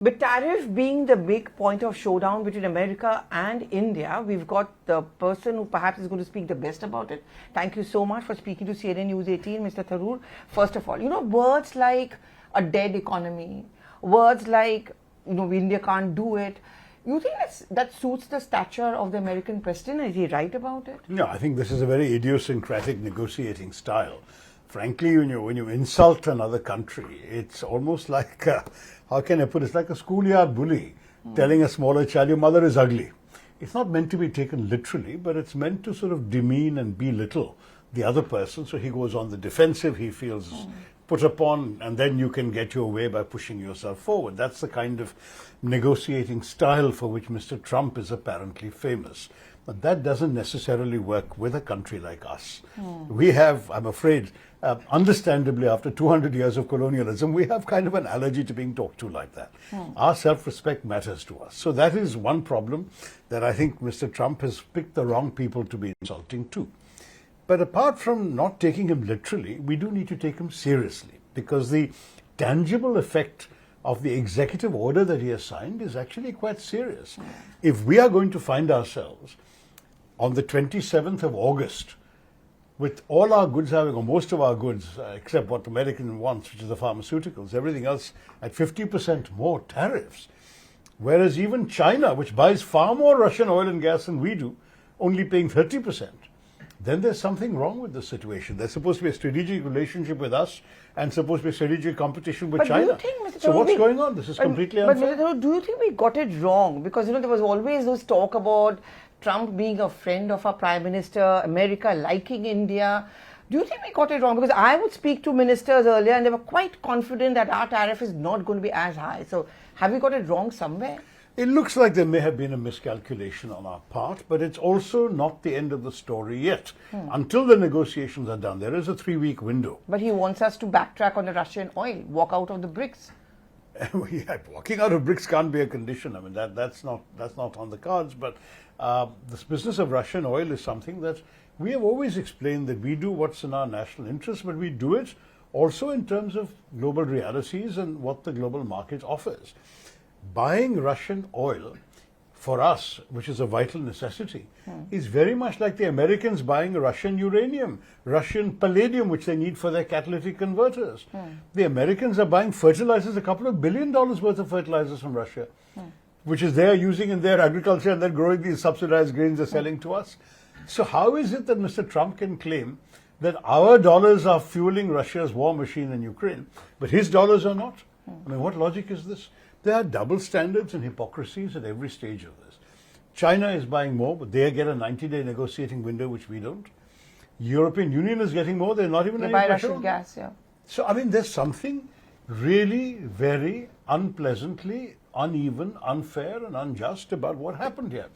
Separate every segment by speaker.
Speaker 1: But tariff being the big point of showdown between America and India, we've got the person who perhaps is going to speak the best about it. Thank you so much for speaking to CNN News 18, Mr. Tharoor. First of all, words like a dead economy, words like, India can't do it. You think that suits the stature of the American president? Is he right about it?
Speaker 2: No, I think this is a very idiosyncratic negotiating style. Frankly, when you insult another country, it's almost like, how can I put it, it's like a schoolyard bully telling a smaller child, your mother is ugly. It's not meant to be taken literally, but it's meant to sort of demean and belittle the other person, so he goes on the defensive, he feels put upon, and then you can get your way by pushing yourself forward. That's the kind of negotiating style for which Mr. Trump is apparently famous. But that doesn't necessarily work with a country like us. We have, I'm afraid, understandably, after 200 years of colonialism, we have kind of an allergy to being talked to like that. Our self-respect matters to us. So that is one problem that I think Mr. Trump has picked the wrong people to be insulting to. But apart from not taking him literally, we do need to take him seriously, because the tangible effect of the executive order that he has signed is actually quite serious. If we are going to find ourselves on the 27th of August with all our goods having, or most of our goods, except what the American wants, which is the pharmaceuticals, everything else at 50% more tariffs, whereas even China, which buys far more Russian oil and gas than we do, only paying 30%, then there's something wrong with the situation. There's supposed to be a strategic relationship with us and supposed to be a strategic competition with China.
Speaker 1: Do you think, Mr.
Speaker 2: So what's
Speaker 1: Tharoor,
Speaker 2: going on? This is completely unfair.
Speaker 1: But Mr. Tharoor, do you think we got it wrong? Because, there was always this talk about Trump being a friend of our Prime Minister, America liking India. Do you think we got it wrong? Because I would speak to ministers earlier and they were quite confident that our tariff is not going to be as high. So have we got it wrong somewhere?
Speaker 2: It looks like there may have been a miscalculation on our part, but it's also not the end of the story yet. Until the negotiations are done, there is a 3-week window.
Speaker 1: But he wants us to backtrack on the Russian oil, walk out of the BRICS.
Speaker 2: Yeah, walking out of BRICS can't be a condition. I mean, that's not on the cards. But this business of Russian oil is something that we have always explained, that we do what's in our national interest, but we do it also in terms of global realities and what the global market offers. Buying Russian oil for us, which is a vital necessity, is very much like the Americans buying Russian uranium, Russian palladium, which they need for their catalytic converters. The Americans are buying fertilizers, a couple of $1 billion worth of fertilizers from Russia, which is they're using in their agriculture, and they're growing these subsidized grains they're selling to us. So how is it that Mr. Trump can claim that our dollars are fueling Russia's war machine in Ukraine, but his dollars are not? I mean, what logic is this? There are double standards and hypocrisies at every stage of this. China is buying more, but they get a 90-day negotiating window, which we don't. European Union is getting more, they're not even
Speaker 1: They buy Russian gas, yeah.
Speaker 2: So, I mean, there's something really very unpleasantly uneven, unfair and unjust about what happened here.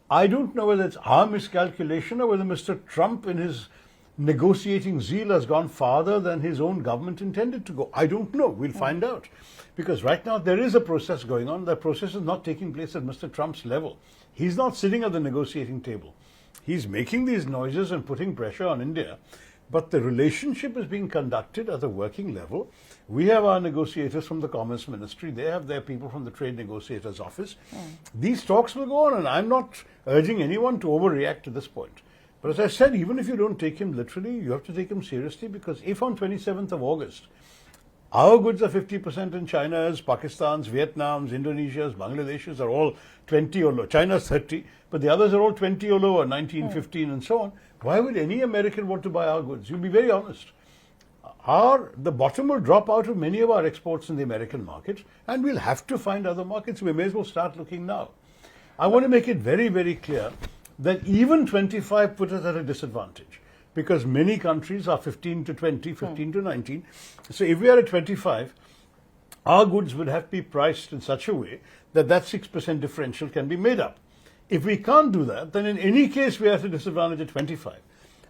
Speaker 2: I don't know whether it's our miscalculation or whether Mr. Trump in his negotiating zeal has gone farther than his own government intended to go. I don't know. We'll find out. Because right now there is a process going on. That process is not taking place at Mr. Trump's level. He's not sitting at the negotiating table. He's making these noises and putting pressure on India. But the relationship is being conducted at the working level. We have our negotiators from the Commerce Ministry. They have their people from the Trade Negotiators Office. These talks will go on, and I'm not urging anyone to overreact to this point. But as I said, even if you don't take him literally, you have to take him seriously, because if on 27th of August, our goods are 50% in China's, Pakistan's, Vietnam's, Indonesia's, Bangladesh's are all 20 or lower. China's 30, but the others are all 20 or lower, 19, 15 and so on. Why would any American want to buy our goods? You'll be very honest. The bottom will drop out of many of our exports in the American market, and we'll have to find other markets. We may as well start looking now. I want to make it very, very clear that even 25 put us at a disadvantage, because many countries are 15 to 20, 15 to 19. So if we are at 25, our goods would have to be priced in such a way that that 6% differential can be made up. If we can't do that, then in any case we are at a disadvantage at 25.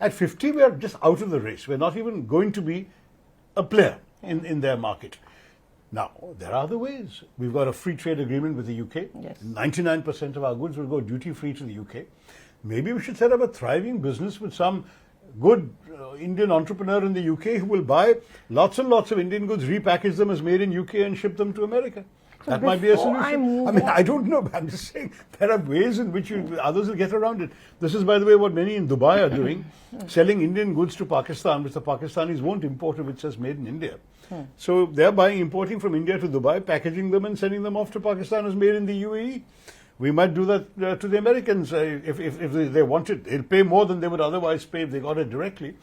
Speaker 2: At 50, we are just out of the race. We're not even going to be a player in their market. Now, there are other ways. We've got a free trade agreement with the UK.
Speaker 1: Yes.
Speaker 2: 99% of our goods will go duty-free to the UK. Maybe we should set up a thriving business with some good Indian entrepreneur in the UK who will buy lots and lots of Indian goods, repackage them as made in UK and ship them to America. That might be a
Speaker 1: before I
Speaker 2: solution.
Speaker 1: move
Speaker 2: I mean,
Speaker 1: on-
Speaker 2: I don't know, but I'm just saying there are ways in which others will get around it. This is, by the way, what many in Dubai are doing, selling Indian goods to Pakistan, which the Pakistanis won't import, which says made in India. So they're importing from India to Dubai, packaging them and sending them off to Pakistan as made in the UAE. We might do that to the Americans if they want it. They'll pay more than they would otherwise pay if they got it directly.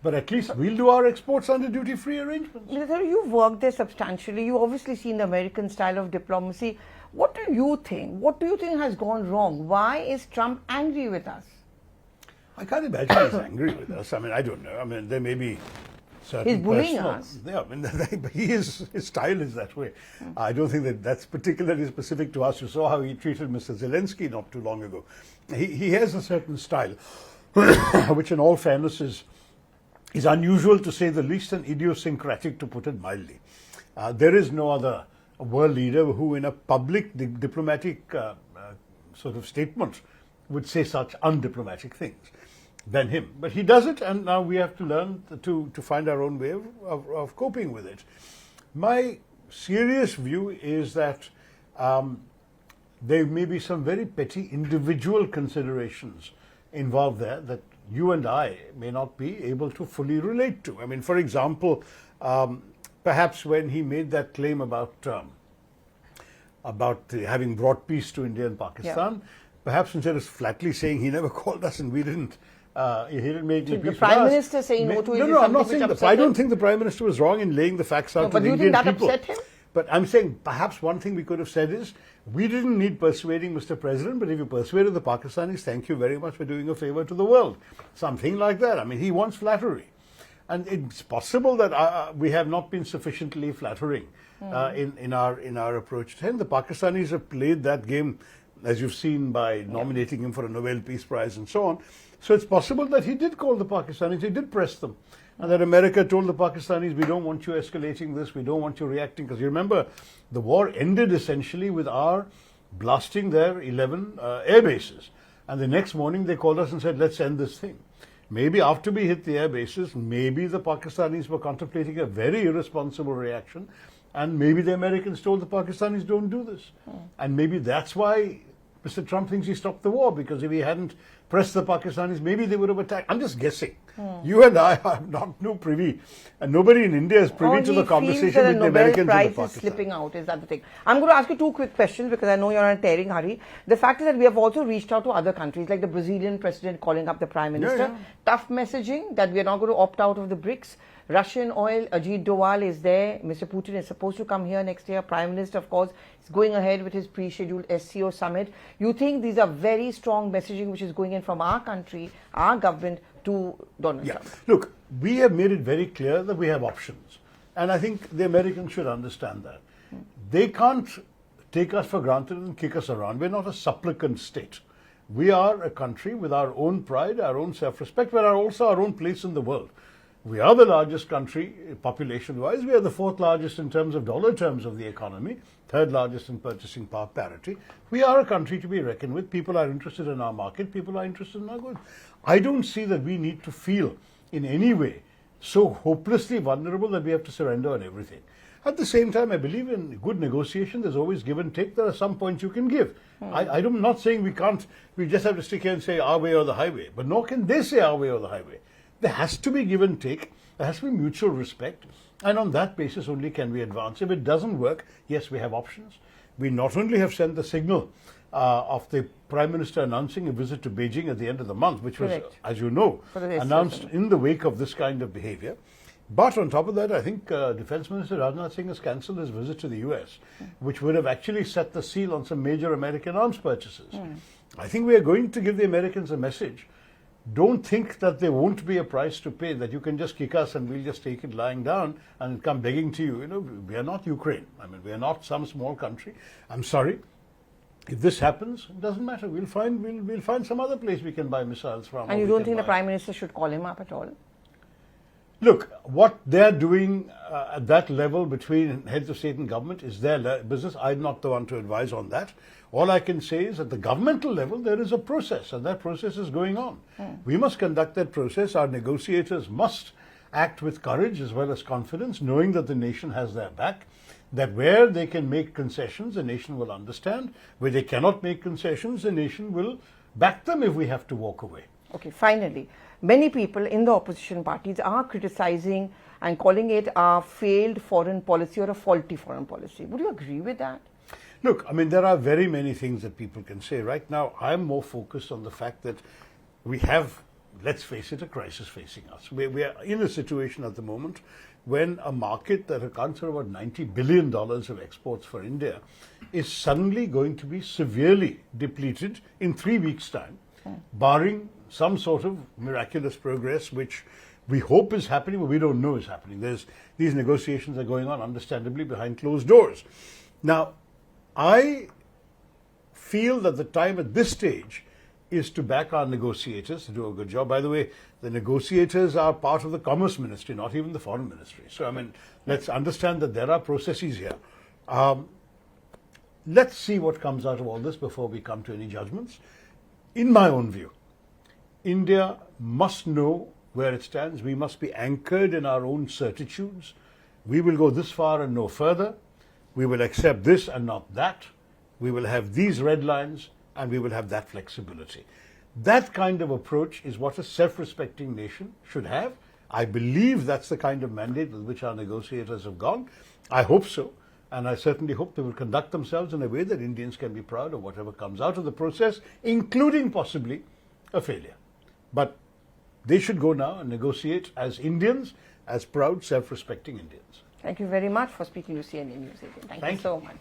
Speaker 2: But at least we'll do our exports under duty-free arrangements.
Speaker 1: Mr. Tharoor, you've worked there substantially. You obviously seen the American style of diplomacy. What do you think? What do you think has gone wrong? Why is Trump angry with us?
Speaker 2: I can't imagine he's angry with us. I mean, I don't know. I mean, there may be certain
Speaker 1: He's bullying
Speaker 2: personal-
Speaker 1: us.
Speaker 2: Yeah, I mean, his style is that way. I don't think that's particularly specific to us. You saw how he treated Mr. Zelensky not too long ago. He has a certain style, which in all fairness is unusual to say the least and idiosyncratic to put it mildly. There is no other world leader who in a public diplomatic sort of statement would say such undiplomatic things than him. But he does it, and now we have to learn to find our own way of coping with it. My serious view is that there may be some very petty individual considerations involved there that you and I may not be able to fully relate to. I mean, for example, perhaps when he made that claim about having brought peace to India and Pakistan, perhaps instead of flatly saying he never called us and we didn't, he didn't make any
Speaker 1: So
Speaker 2: peace
Speaker 1: the
Speaker 2: with
Speaker 1: Prime
Speaker 2: us.
Speaker 1: Minister saying no to it is
Speaker 2: No, I'm not
Speaker 1: something
Speaker 2: saying
Speaker 1: which
Speaker 2: that.
Speaker 1: upset
Speaker 2: I don't
Speaker 1: him?
Speaker 2: think the Prime Minister was wrong in laying the facts out to
Speaker 1: but
Speaker 2: the
Speaker 1: do you think
Speaker 2: Indian
Speaker 1: that
Speaker 2: people.
Speaker 1: upset him?
Speaker 2: But I'm saying perhaps one thing we could have said is, we didn't need persuading Mr. President, but if you persuaded the Pakistanis, thank you very much for doing a favor to the world. Something like that. I mean, he wants flattery. And it's possible that we have not been sufficiently flattering in our approach to him. The Pakistanis have played that game, as you've seen, by nominating him for a Nobel Peace Prize and so on. So it's possible that he did call the Pakistanis, he did press them. And that America told the Pakistanis, we don't want you escalating this, we don't want you reacting. Because you remember, the war ended essentially with our blasting their 11 air bases. And the next morning they called us and said, let's end this thing. Maybe after we hit the air bases, maybe the Pakistanis were contemplating a very irresponsible reaction. And maybe the Americans told the Pakistanis, don't do this. And maybe that's why Mr. Trump thinks he stopped the war, because if he hadn't pressed the Pakistanis, maybe they would have attacked. I'm just guessing. You and I are not privy, and nobody in India is privy to the conversation with the Americans and the
Speaker 1: Prize is
Speaker 2: Pakistanis.
Speaker 1: slipping out. Is that the thing? I'm going to ask you two quick questions because I know you're in a tearing hurry. The fact is that we have also reached out to other countries, like the Brazilian president calling up the Prime Minister. Tough messaging that we are not going to opt out of the BRICS. Russian oil, Ajit Doval is there. Mr. Putin is supposed to come here next year. Prime Minister, of course, is going ahead with his pre-scheduled SCO summit. You think these are very strong messaging which is going in from our country, our government, to Donald Trump?
Speaker 2: Look, we have made it very clear that we have options. And I think the Americans should understand that. They can't take us for granted and kick us around. We're not a supplicant state. We are a country with our own pride, our own self-respect, but also our own place in the world. We are the largest country population-wise. We are the fourth largest in terms of dollar terms of the economy, third largest in purchasing power parity. We are a country to be reckoned with. People are interested in our market. People are interested in our goods. I don't see that we need to feel in any way so hopelessly vulnerable that we have to surrender on everything. At the same time, I believe in good negotiation. There's always give and take. There are some points you can give. I'm not saying we just have to stick here and say our way or the highway, but nor can they say our way or the highway. There has to be give and take. There has to be mutual respect. And on that basis only can we advance. If it doesn't work, yes, we have options. We not only have sent the signal of the Prime Minister announcing a visit to Beijing at the end of the month, which was, as you know, announced in the wake of this kind of behavior. But on top of that, I think Defense Minister Rajnath Singh has cancelled his visit to the US, which would have actually set the seal on some major American arms purchases. I think we are going to give the Americans a message. Don't think that there won't be a price to pay, that you can just kick us and we'll just take it lying down and come begging to you. You know, we are not Ukraine. I mean, we are not some small country. I'm sorry. If this happens, it doesn't matter. We'll find some other place we can buy missiles from.
Speaker 1: And you don't think the Prime Minister should call him up at all?
Speaker 2: Look, what they're doing at that level between heads of state and government is their business. I'm not the one to advise on that. All I can say is at the governmental level, there is a process, and that process is going on. We must conduct that process. Our negotiators must act with courage as well as confidence, knowing that the nation has their back. that where they can make concessions, the nation will understand. Where they cannot make concessions, the nation will back them if we have to walk away.
Speaker 1: Okay, finally, many people in the opposition parties are criticizing and calling it a failed foreign policy or a faulty foreign policy. Would you agree with that?
Speaker 2: Look, I mean, there are very many things that people can say. Right now, I'm more focused on the fact that we have, let's face it, a crisis facing us. We are in a situation at the moment when a market that accounts for about $90 billion of exports for India is suddenly going to be severely depleted in 3 weeks' time, barring some sort of miraculous progress, which we hope is happening, but we don't know is happening. These negotiations are going on, understandably, behind closed doors. Now, I feel that the time at this stage is to back our negotiators to do a good job. By the way, the negotiators are part of the Commerce Ministry, not even the Foreign Ministry. So, I mean, let's understand that there are processes here. Let's see what comes out of all this before we come to any judgments. In my own view, India must know where it stands. We must be anchored in our own certitudes. We will go this far and no further. We will accept this and not that. We will have these red lines and we will have that flexibility. That kind of approach is what a self-respecting nation should have. I believe that's the kind of mandate with which our negotiators have gone. I hope so. And I certainly hope they will conduct themselves in a way that Indians can be proud of whatever comes out of the process, including possibly a failure. But they should go now and negotiate as Indians, as proud, self-respecting Indians.
Speaker 1: Thank you very much for speaking to CNN News 18. Thank you so much.